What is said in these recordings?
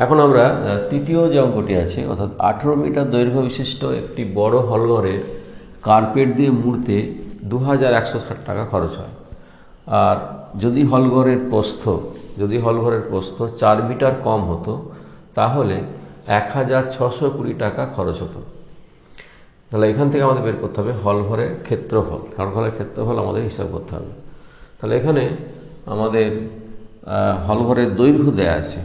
এখন আমরা তৃতীয় যে অঙ্কটি আছে, অর্থাৎ 18 মিটার দৈর্ঘ্য বিশিষ্ট একটি বড় হলঘরের কার্পেট দিয়ে মুড়তে 2160 টাকা খরচ হয়। আর যদি হলঘরের প্রস্থ 4 মিটার কম হতো তাহলে 1620 টাকা খরচ হতো। তাহলে এখান থেকে আমাদের বের করতে হবে হলঘরের ক্ষেত্রফল। হলঘরের ক্ষেত্রফল আমাদের হিসাব করতে হবে। তাহলে এখানে আমাদের হলঘরের দৈর্ঘ্য দেয়া আছে,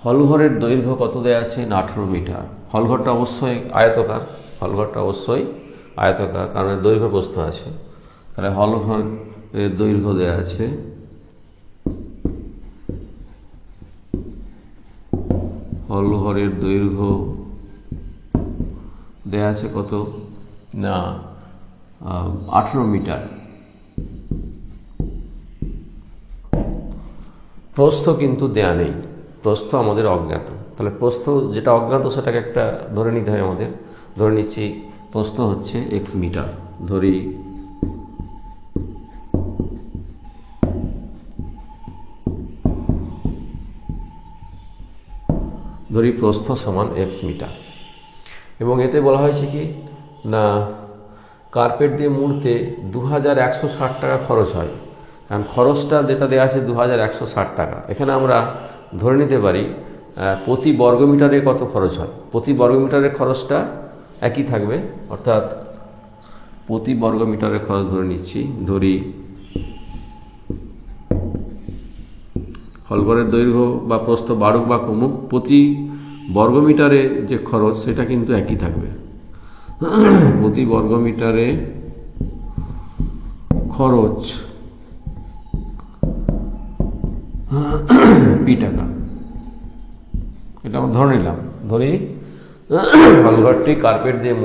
হলঘরের দৈর্ঘ্য কত দেয়া আছে? 18 মিটার। হলঘরটা অবশ্যই আয়তকার, কারণ দৈর্ঘ্য প্রস্থ আছে। তাহলে হলঘরের দৈর্ঘ্য দেয়া আছে কত না 18 মিটার। প্রস্থ কিন্তু দেয়া নেই, প্রস্থ আমাদের অজ্ঞাত। তাহলে প্রস্থ যেটা অজ্ঞাত সেটাকে একটা ধরে নিতে হয় আমাদের। ধরে নিচ্ছি প্রস্থ হচ্ছে x মিটার। ধরি প্রস্থ সমান x মিটার। এবং এতে বলা হয়েছে কি না কার্পেট দিয়ে মুড়তে 2160 টাকা খরচ হয়। কারণ খরচটা যেটা দেওয়া আছে 2160 টাকা। এখানে আমরা ধরে নিতে পারি প্রতি বর্গমিটারে কত খরচ হয়। প্রতি বর্গমিটারের খরচটা একই থাকবে, অর্থাৎ প্রতি বর্গমিটারের খরচ ধরে নিচ্ছি। ধরি হলঘরের দৈর্ঘ্য বা প্রস্থ বাড়ুক বা কমুক, প্রতি বর্গমিটারে যে খরচ সেটা কিন্তু একই থাকবে। প্রতি বর্গমিটারে খরচ পি টাকা, এটা আমরা ধরে নিলাম। ধরি হলঘরটি কার্পেট দিয়ে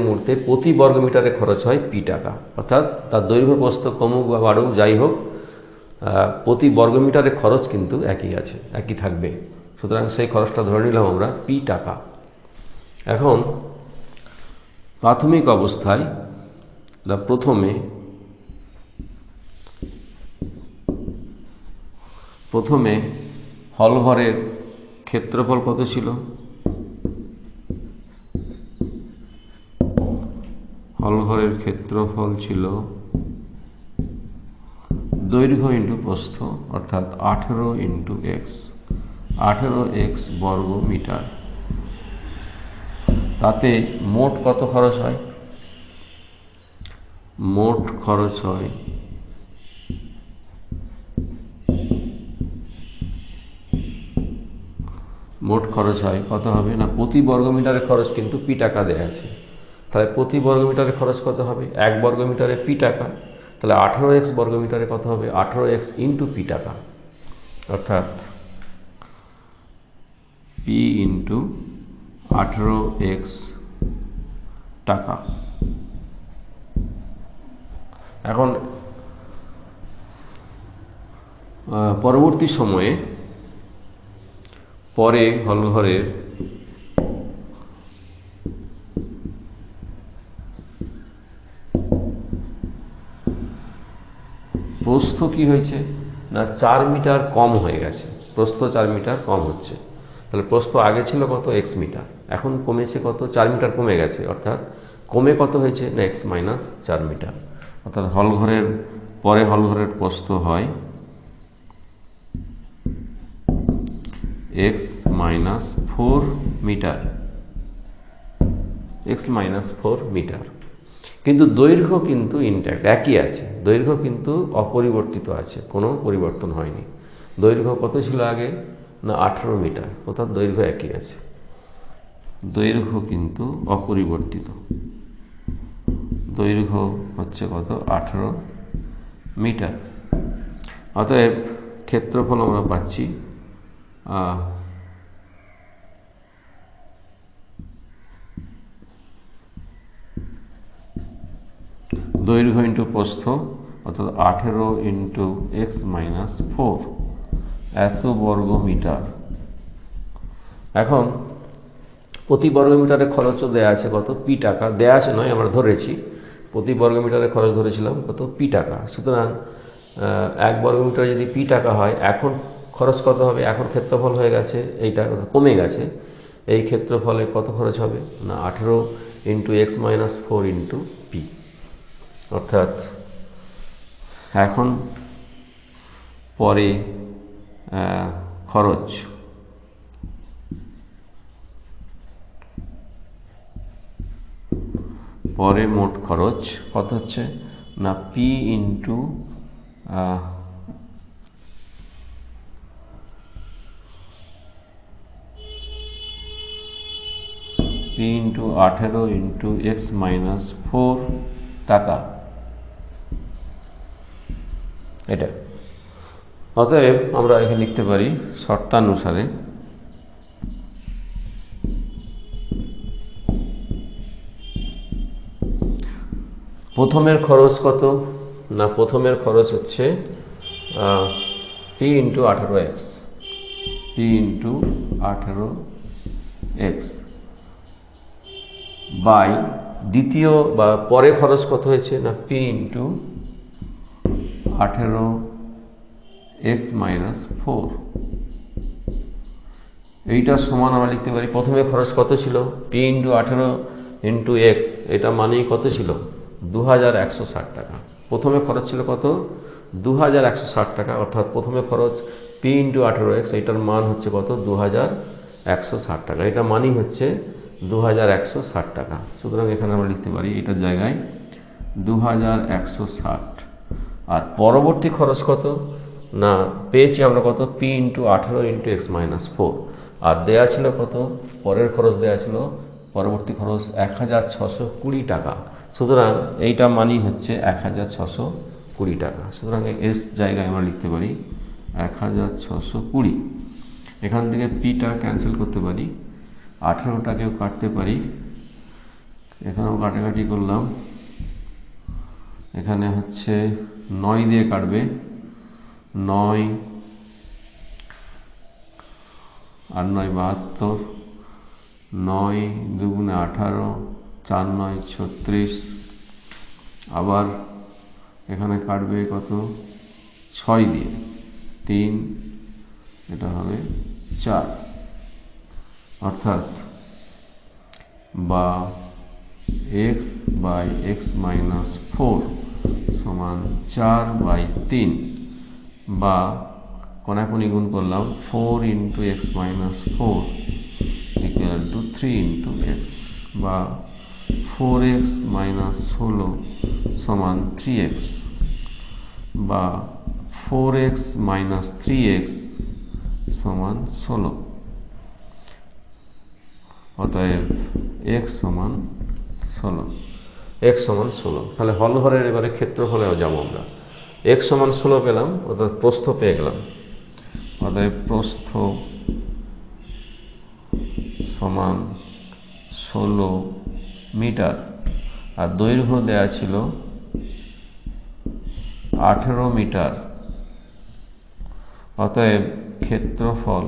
মুড়তে প্রতি বর্গমিটারে খরচ হয় পি টাকা, অর্থাৎ তার দৈর্ঘ্য প্রস্থ কমুক বা বাড়ুক যাই হোক, প্রতি বর্গমিটারের খরচ কিন্তু একই থাকবে। সুতরাং সেই খরচটা ধরে নিলাম আমরা পি টাকা। এখন প্রাথমিক অবস্থায় প্রথমে হলঘরের ক্ষেত্রফল কত ছিল? হলঘরের ক্ষেত্রফল ছিল দৈর্ঘ্য ইন্টু প্রস্থ, অর্থাৎ 18x বর্গ মিটার। তাতে মোট কত খরচ হয়? মোট খরচ হয় কত হবে না প্রতি বর্গমিটারের খরচ কিন্তু পি টাকা দেয়া আছে। তাহলে প্রতি বর্গমিটারের খরচ কত হবে? 1 বর্গমিটারে পি টাকা। তাহলে 18x বর্গমিটারে কত হবে? 18x ইন্টু পি টাকা, অর্থাৎ পি ইন্টু 18x টাকা। এখন পরবর্তী সময়ে পরে হলঘরের প্রস্থ কি হয়েছে না 4 মিটার কম হয়ে গেছে। প্রস্থ 4 মিটার কম হচ্ছে। তাহলে প্রস্থ আগে ছিল কত? x মিটার, এখন কমেছে কত? 4 মিটার কমে গেছে, অর্থাৎ কমে কত হয়েছে না x মাইনাস 4 মিটার। অর্থাৎ হলঘরের প্রস্থ হয় x মাইনাস 4 মিটার। কিন্তু দৈর্ঘ্য কিন্তু ইনট্যাক্ট, একই আছে। দৈর্ঘ্য কিন্তু অপরিবর্তিত আছে, কোনো পরিবর্তন হয়নি। দৈর্ঘ্য কত ছিল আগে না 18 মিটার, অর্থাৎ দৈর্ঘ্য একই আছে। দৈর্ঘ্য কিন্তু অপরিবর্তিত, দৈর্ঘ্য হচ্ছে কত? 18 মিটার। অতএব ক্ষেত্রফল আমরা পাচ্ছি দৈর্ঘ্য ইন্টু প্রস্থ, অর্থাৎ 18 ইন্টু x মাইনাস 4 এত বর্গ মিটার। এখন প্রতি বর্গমিটারে খরচও দেয়া আছে কত, পি টাকা। দেয়া আছে নয়, আমরা ধরেছি প্রতি বর্গমিটারে খরচ ধরেছিলাম কত, পি টাকা। সুতরাং 1 বর্গমিটার যদি পি টাকা হয়, এখন খরচ কত হবে, এখন ক্ষেত্রফল হয়ে গেছে, এইটা কমে গেছে, এই ক্ষেত্রফলে কত খরচ হবে না 18 into x minus 4 into P. অর্থাৎ এখন পরে খরচ পরে মোট খরচ কত হচ্ছে না P into P into 18 into x minus 4 টাকা, এটা। অতএব আমরা এখানে লিখতে পারি শর্তানুসারে প্রথমের খরচ কত না, প্রথমের খরচ হচ্ছে P into 18x, P into 18x by দ্বিতীয় বা পরে খরচ কত হয়েছে না পি ইন্টু 18x মাইনাস 4। এইটা সমান আমরা লিখতে পারি প্রথমে খরচ কত ছিল পি ইন্টু 18 ইন্টু এক্স, এটা মানেই কত ছিল 2160 টাকা। প্রথমে খরচ ছিল কত 2160 টাকা, অর্থাৎ প্রথমে খরচ পি ইন্টু 18x, এটার মান হচ্ছে কত 2160 টাকা, এটা মানই হচ্ছে 2160 টাকা। সুতরাং এখানে আমরা লিখতে পারি এটার জায়গায় 2160। আর পরবর্তী খরচ কত না পেয়েছি আমরা কত P into 18 into x minus 4, আর দেয়া ছিল কত পরের খরচ দেয়া ছিল পরবর্তী খরচ 1620 টাকা। সুতরাং এইটা মানই হচ্ছে 1620 টাকা। সুতরাং এর জায়গায় আমরা লিখতে পারি 1620। এখান থেকে পিটা ক্যান্সেল করতে পারি, 18টাকেও কাটতে পারি, এখানেও কাটাকাটি করলাম, এখানে হচ্ছে 9 দিয়ে কাটবে, 9 আর 9 72, 9 দুগুণে 18, 4 9 36, আবার এখানে কাটবে কত 6 দিয়ে, 3, এটা হবে 4, অর্থাৎ বা x বাই x মাইনাস 4 সমান 4/3, বা কোনাকুনি গুণ করলাম 4 into x minus 4 equal to 3 into x, বা 4x মাইনাস 16 সমান 3x, বা 4x মাইনাস 3x সমান 16। অতএব x সমান 16, x সমান 16। তাহলে হল ঘরের এবারে ক্ষেত্রফলেও যাবো আমরা, x সমান 16 পেলাম, অর্থাৎ প্রস্থ পেয়ে গেলাম। অতএব প্রস্থ সমান 16 মিটার, আর দৈর্ঘ্য দেয়া ছিল 18 মিটার। অতএব ক্ষেত্রফল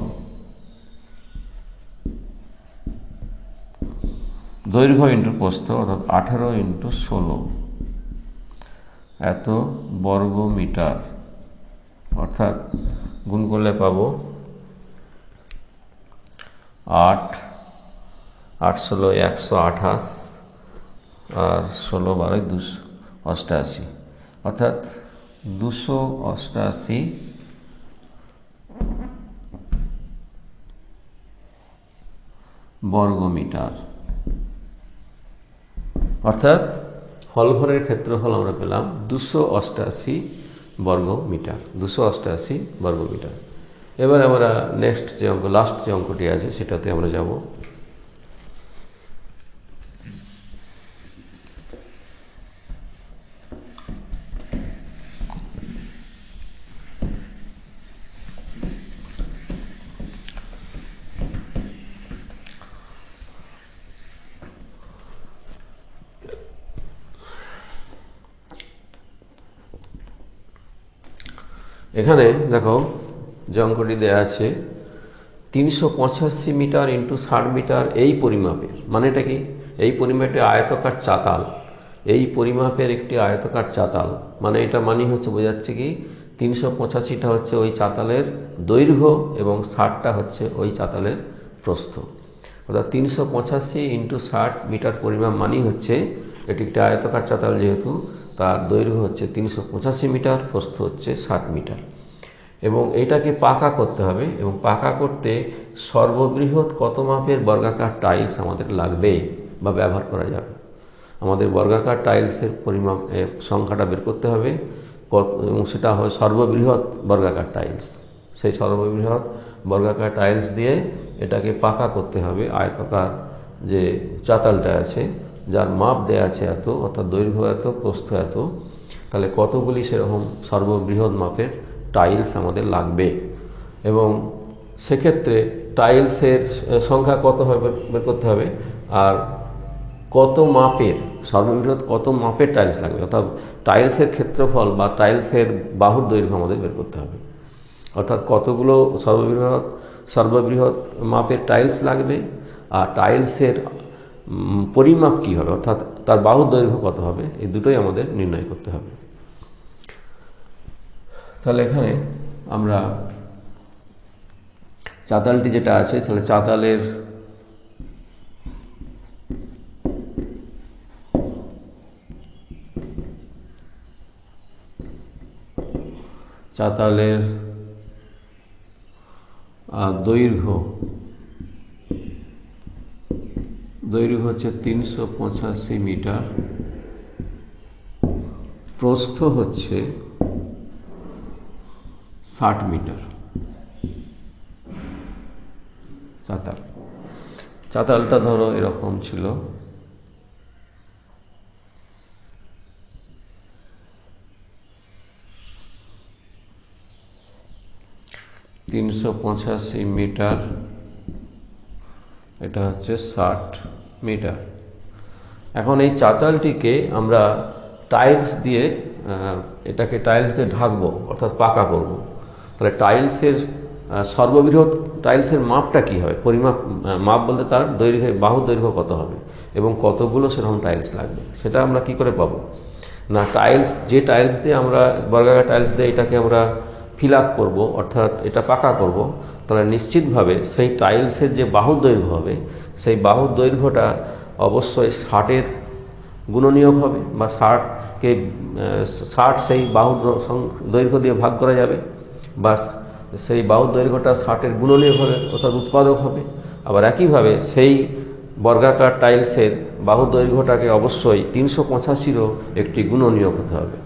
দৈর্ঘ্য ইন্টু প্রস্থ অর্থাৎ 18 ইন্টু 16 এত বর্গ মিটার, অর্থাৎ গুণ করলে পাবো 8 8 16 128, আর 16 12 288, অর্থাৎ 288 বর্গ মিটার। অর্থাৎ হলঘরের ক্ষেত্রফল আমরা পেলাম 288 বর্গ মিটার, 288 বর্গ মিটার। এবার আমরা নেক্সট যে অঙ্ক, লাস্ট যে অঙ্কটি আছে সেটাতে আমরা যাব। এখানে দেখো যে অঙ্কটি দেয়া আছে 385 মিটার ইন্টু 60 মিটার এই পরিমাপের, মানেটা কি? এই পরিমাপের আয়তাকার চাতাল, এই পরিমাপের একটি আয়তাকার চাতাল, মানে এটা মানে হচ্ছে বোঝাচ্ছে কি 385টা হচ্ছে ওই চাতালের দৈর্ঘ্য এবং 60টা হচ্ছে ওই চাতালের প্রস্থ। অর্থাৎ 385 ইন্টু 60 মিটার পরিমাপ মানে হচ্ছে এটি একটি আয়তাকার চাতাল, যেহেতু তার দৈর্ঘ্য হচ্ছে 385 মিটার, প্রস্থ হচ্ছে 60 মিটার। এবং এটাকে পাকা করতে হবে, এবং পাকা করতে সর্ববৃহৎ কত মাপের বর্গাকার টাইলস আমাদের লাগবে বা ব্যবহার করা যাবে। আমাদের বর্গাকার টাইলসের পরিমাপ সংখ্যাটা বের করতে হবে, এবং সেটা হয় সর্ববৃহৎ বর্গাকার টাইলস। সেই সর্ববৃহৎ বর্গাকার টাইলস দিয়ে এটাকে পাকা করতে হবে। আয়তাকার যে চাতালটা আছে, যার মাপ দেয়া আছে এত, অর্থাৎ দৈর্ঘ্য এত, প্রস্থ এত, তাহলে কতগুলি সেরকম সর্ববৃহৎ মাপের টাইলস আমাদের লাগবে। এবং সেক্ষেত্রে টাইলসের সংখ্যা কত হবে বের করতে হবে, আর কত মাপের, সর্ববৃহৎ কত মাপের টাইলস লাগবে, অর্থাৎ টাইলসের ক্ষেত্রফল বা টাইলসের বাহুর দৈর্ঘ্য আমাদের বের করতে হবে। অর্থাৎ কতগুলো সর্ববৃহৎ মাপের টাইলস লাগবে, আর টাইলসের পরিমাপ কী হবে, অর্থাৎ তার বাহুর দৈর্ঘ্য কত হবে, এই দুটোই আমাদের নির্ণয় করতে হবে। তাহলে এখানে আমরা চাতালটি যেটা আছে, তাহলে চাতালের দৈর্ঘ্য হচ্ছে 385 মিটার, প্রস্থ হচ্ছে 60 মিটার। চাতালটা ধরো এরকম ছিল, মিটার, এটা হচ্ছে 60 মিটার। এখন এই চাতালটিকে আমরা টাইলস দিয়ে ঢাকবো, অর্থাৎ পাকা করব। তাহলে টাইলসের সর্ববৃহৎ টাইলসের মাপটা কি হবে, মাপ বলতে তার দৈর্ঘ্য, বাহুর দৈর্ঘ্য কত হবে এবং কতগুলো সেরকম টাইলস লাগবে, সেটা আমরা কি করে পাবো? না, যে টাইলস দিয়ে আমরা বর্গাকার টাইলস দিয়ে এটাকে আমরা ফিল আপ করবো, অর্থাৎ এটা পাকা করব, তাহলে নিশ্চিতভাবে সেই টাইলসের যে বাহুর দৈর্ঘ্য হবে, সেই বাহুর দৈর্ঘ্যটা অবশ্যই 60-এর গুণনীয়ক হবে, বা 60 সেই বাহুর দৈর্ঘ্য দিয়ে ভাগ করা যাবে, বা সেই বাহুর দৈর্ঘ্যটা 60-এর গুণনীয়ক হবে, অর্থাৎ উৎপাদক হবে। আবার একইভাবে সেই বর্গাকার টাইলসের বাহুর দৈর্ঘ্যটাকে অবশ্যই 385-রও একটি গুণনীয়ক হতে হবে,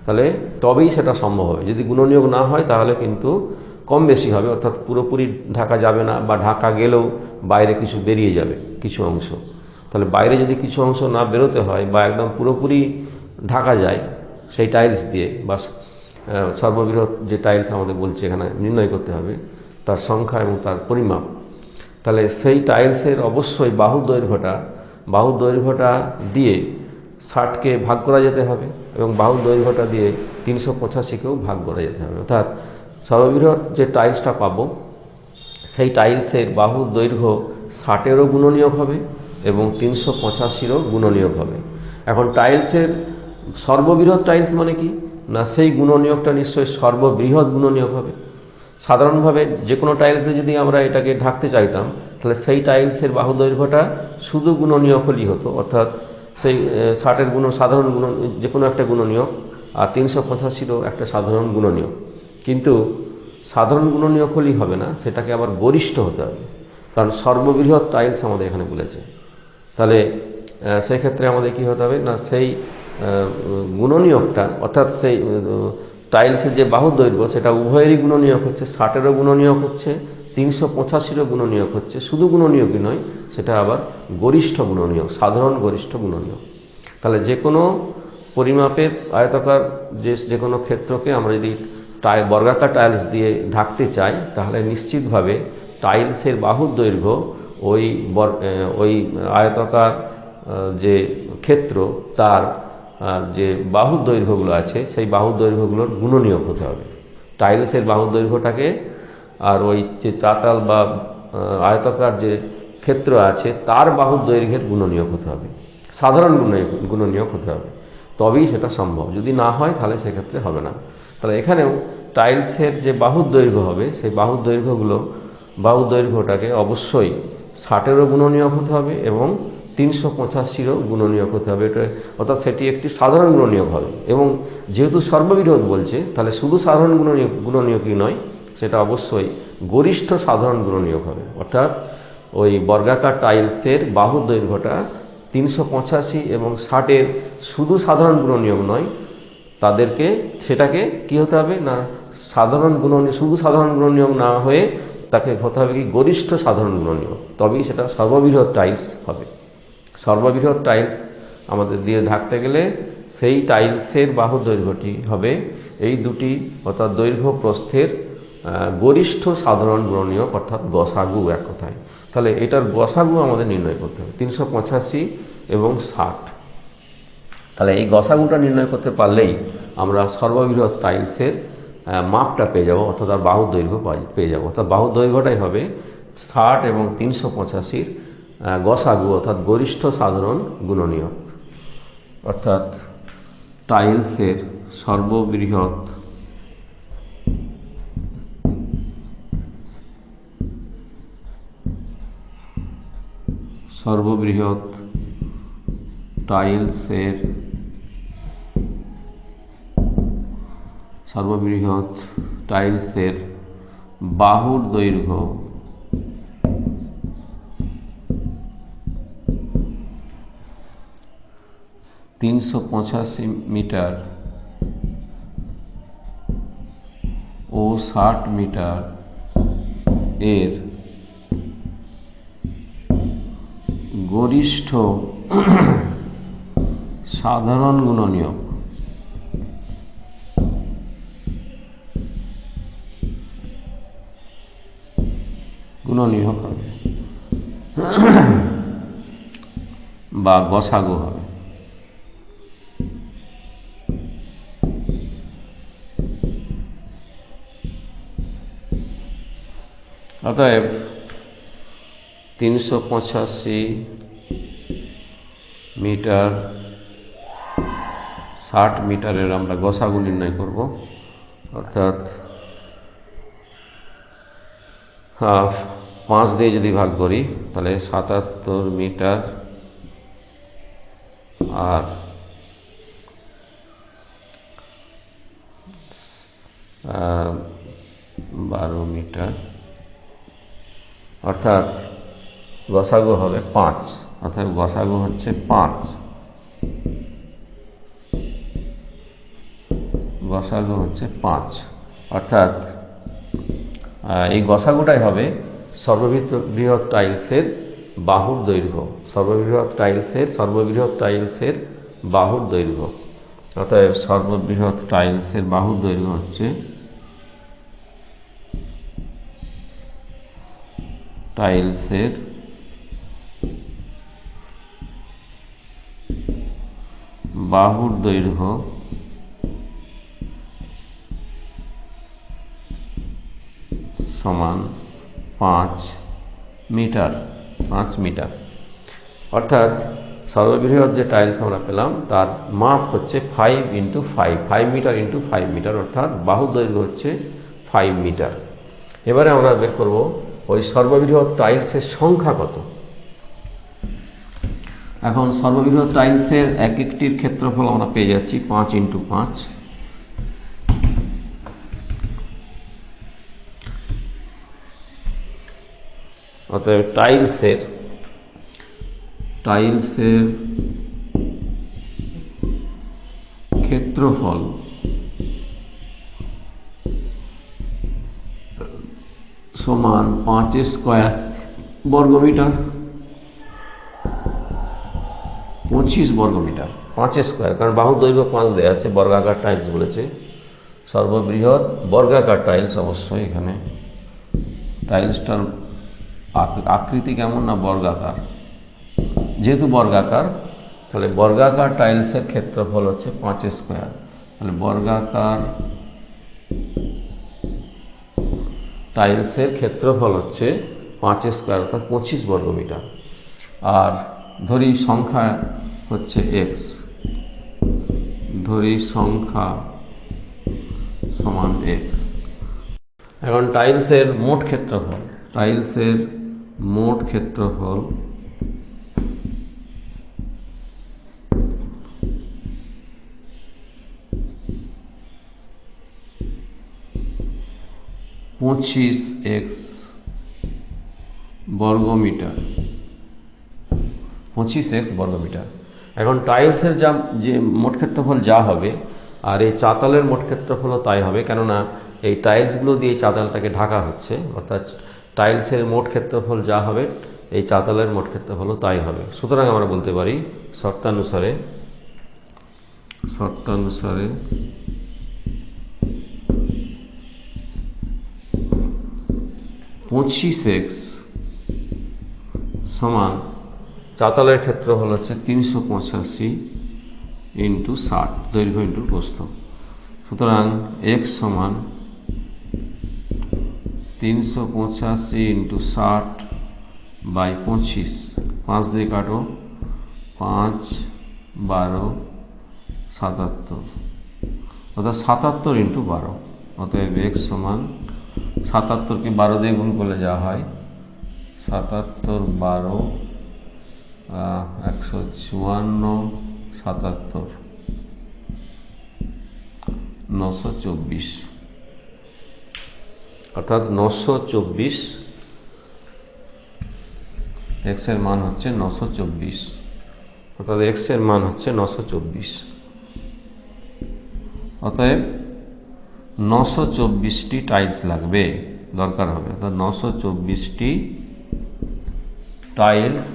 তাহলে তবেই সেটা সম্ভব হবে। যদি গুণনীয়ক না হয় তাহলে কিন্তু কম বেশি হবে, অর্থাৎ পুরোপুরি ঢাকা যাবে না, বা ঢাকা গেলেও বাইরে কিছু বেরিয়ে যাবে, কিছু অংশ। তাহলে বাইরে যদি কিছু অংশ না বেরোতে হয়, বা একদম পুরোপুরি ঢাকা যায় সেই টাইলস দিয়ে, বা সর্ববৃহৎ যে টাইলস আমাদের বলছে এখানে নির্ণয় করতে হবে তার সংখ্যা এবং তার পরিমাপ, তাহলে সেই টাইলসের অবশ্যই বাহুর দৈর্ঘ্যটা দিয়ে 60-কে ভাগ করা যেতে হবে, এবং বাহুর দৈর্ঘ্যটা দিয়ে 385-কেও ভাগ করা যেতে হবে। অর্থাৎ সর্ববৃহৎ যে টাইলসটা পাবো, সেই টাইলসের বাহুর দৈর্ঘ্য 60-এরও গুণনীয়ক হবে এবং 385-রও গুণনীয়ক হবে। এখন টাইলসের সর্ববৃহৎ টাইলস মানে কি না, সেই গুণনীয়কটা নিশ্চয়ই সর্ববৃহৎ গুণনীয়ক হবে। সাধারণভাবে যে কোনো টাইলসে যদি আমরা এটাকে ঢাকতে চাইতাম, তাহলে সেই টাইলসের বাহু দৈর্ঘ্যটা শুধু গুণনীয়ক হলেই হতো, অর্থাৎ সেই 60-এর সাধারণ যে কোনো একটা গুণনীয়ক, আর 385-রও একটা সাধারণ গুণনীয়ক। কিন্তু সাধারণ গুণনীয়ক হলেই হবে না, সেটাকে আবার গরিষ্ঠ হতে হবে, কারণ সর্ববৃহৎ টাইলস আমাদের এখানে বলেছে। তাহলে সেই ক্ষেত্রে আমাদের কি হতে হবে না, সেই গুণনীয়কটা, অর্থাৎ সেই টাইলসের যে বাহুর দৈর্ঘ্য, সেটা উভয়েরই গুণনীয়ক হচ্ছে, 60-এরও গুণনীয়ক হচ্ছে, 385-রও গুণনীয়ক হচ্ছে। শুধু গুণনীয়কই নয়, সেটা আবার গরিষ্ঠ গুণনীয়ক, সাধারণ গরিষ্ঠ গুণনীয়ক। তাহলে যে কোনো পরিমাপের আয়তাকার যে কোনো ক্ষেত্রকে আমরা যদি বর্গাকার টাইলস দিয়ে ঢাকতে চাই, তাহলে নিশ্চিতভাবে টাইলসের বাহুর দৈর্ঘ্য ওই আয়তাকার যে ক্ষেত্র, তার যে বাহুর দৈর্ঘ্যগুলো আছে, সেই বাহুর দৈর্ঘ্যগুলোর গুণনীয়ক হতে হবে। টাইলসের বাহুর দৈর্ঘ্যটাকে আর ওই যে চাতাল বা আয়তাকার যে ক্ষেত্র আছে তার বাহুর দৈর্ঘ্যের গুণনীয়ক হতে হবে, সাধারণ গুণনীয়ক হতে হবে, তবেই সেটা সম্ভব। যদি না হয় তাহলে সেক্ষেত্রে হবে না। তাহলে এখানেও টাইলসের যে বাহুর দৈর্ঘ্য হবে সেই বাহুর দৈর্ঘ্যটাকে অবশ্যই 60-এরও গুণনীয়ক হতে হবে এবং 385-ও গুণনীয়ক হতে হবে। এটা অর্থাৎ সেটি একটি সাধারণ গুণনীয়ক হবে। এবং যেহেতু সর্ববৃহৎ বলছে, তাহলে শুধু সাধারণ গুণনীয়কই নয়, সেটা অবশ্যই গরিষ্ঠ সাধারণ গুণনীয়ক হবে। অর্থাৎ ওই বর্গাকার টাইলসের বাহুর দৈর্ঘ্যটা 385 এবং 60-এর শুধু সাধারণ গুণনীয়ক নয়, সেটাকে কি হতে হবে না, শুধু সাধারণ গুণনীয়ক না হয়ে তাকে হতে হবে কি গরিষ্ঠ সাধারণ গুণনীয়ক, তবেই সেটা সর্ববৃহৎ টাইলস হবে। সর্ববৃহৎ টাইলস আমাদের দিয়ে ঢাকতে গেলে সেই টাইলসের বাহুর দৈর্ঘ্যটি হবে এই দুটি, অর্থাৎ দৈর্ঘ্য প্রস্থের গরিষ্ঠ সাধারণ গুণনীয়ক, অর্থাৎ গসাগু এক কথায়। তাহলে এটার গসাগু আমাদের নির্ণয় করতে হবে 385 এবং 60। তাহলে এই গসাগুটা নির্ণয় করতে পারলেই আমরা সর্ববৃহৎ টাইলসের মাপটা পেয়ে যাব, অর্থাৎ তার বাহুর দৈর্ঘ্য পেয়ে যাব। অর্থাৎ বাহুর দৈর্ঘ্যটাই হবে 60 এবং 385-র গসাগু, অর্থাৎ গরিষ্ঠ সাধারণ গুণনীয়ক। অর্থাৎ টাইলসের সর্ববৃহৎ টাইলসের বাহুর দৈর্ঘ্য 385 মিটার ও 60 মিটার এর গরিষ্ঠ সাধারণ গুণনীয়ক হবে বা গসাগু হবে। অতএব 385 মিটার 60 মিটারের আমরা গসাগু নির্ণয় করব। অর্থাৎ 5 দিয়ে যদি ভাগ করি তাহলে 77 মিটার আর 12 মিটার, অর্থাৎ গসাগু হবে 5। অর্থাৎ গসাগু হচ্ছে 5। গসাগু হচ্ছে 5। অর্থাৎ এই গসাগুটাই হবে সর্ববৃহৎ টাইলসের বাহুর দৈর্ঘ্য, সর্ববৃহৎ টাইলসের বাহুর দৈর্ঘ্য। অতএব সর্ববৃহৎ টাইলসের বাহুর দৈর্ঘ্য হচ্ছে টাইলসের বাহুর দৈর্ঘ্য সমান 5 মিটার। অর্থাৎ সর্ববৃহৎ যে টাইলস আমরা পেলাম তার মাপ হচ্ছে 5 মিটার ইন্টু 5 মিটার, অর্থাৎ বাহুর দৈর্ঘ্য হচ্ছে 5 মিটার। এবারে আমরা বের করব ওই সর্ববৃহৎ টাইলসের সংখ্যা কত। এখন সর্ববৃহৎ টাইলসের এক একটির ক্ষেত্রফল আমরা পেয়ে যাচ্ছি 5 ইন্টু 5। অতএব টাইলসের ক্ষেত্রফল সমান 5 স্কয়ার বর্গমিটার, 25 বর্গমিটার। 5 স্কয়ার, কারণ বাহুর দৈর্ঘ্য 5 দেওয়া আছে, বর্গাকার টাইলস বলেছে। সর্ববৃহৎ বর্গাকার টাইলস, অবশ্যই এখানে টাইলসটার আকৃতি কেমন না বর্গাকার, যেহেতু বর্গাকার তাহলে বর্গাকার টাইলসের ক্ষেত্রফল হচ্ছে 5 স্কয়ার। তাহলে বর্গাকার টাইলসের ক্ষেত্রফল হচ্ছে 5 স্কোয়ার অর্থাৎ 25 বর্গমিটার। আর ধরি সংখ্যা হচ্ছে এক্স, ধরি সংখ্যা সমান এক্স। এখন টাইলসের মোট ক্ষেত্রফল, টাইলসের মোট ক্ষেত্রফল (25x বর্গমিটার), 25x বর্গমিটার। এখন টাইলসের যে মোট ক্ষেত্রফল যা হবে, আর এই চাতালের মোট ক্ষেত্রফলও তাই হবে, কেননা এই টাইলসগুলো দিয়ে চাতালটাকে ঢাকা হচ্ছে, অর্থাৎ টাইলসের মোট ক্ষেত্রফল যা হবে এই চাতালের মোট ক্ষেত্রফলও তাই হবে। সুতরাং আমরা বলতে পারি শর্তানুসারে 25x সমান চাতালের ক্ষেত্রফল হচ্ছে 385 × 60 দৈর্ঘ্য × প্রস্থ। সুতরাং x সমান 385 × 60/25, 5 দিয়ে কাটো, 5, 12, 77, অর্থাৎ 77 × 12। অতএব x সমান 77কে 12 দিয়ে গুণ করলে যা হয় 77, 12, 154, 77, 924, অর্থাৎ 924। x এর মান হচ্ছে 924, অর্থাৎ x এর মান হচ্ছে 924। অতএব 924টি টাইলস লাগবে, দরকার হবে, অর্থাৎ 924টি টাইলস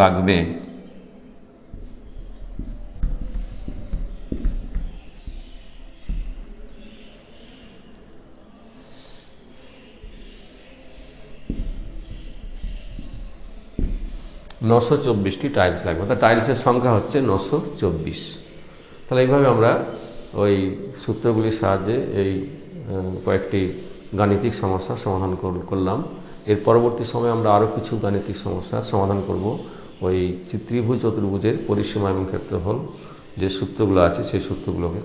লাগবে। টাইলস লাগবে, অর্থাৎ টাইলসের সংখ্যা হচ্ছে 924। তাহলে এইভাবে আমরা ওই সূত্রগুলির সাহায্যে এই কয়েকটি গাণিতিক সমস্যার সমাধান করলাম। এর পরবর্তী সময়ে আমরা আরও কিছু গাণিতিক সমস্যার সমাধান করব। ওই ত্রিভুজ চতুর্ভুজের পরিসীমা এবং ক্ষেত্রফল যে সূত্রগুলো আছে সেই সূত্রগুলোকে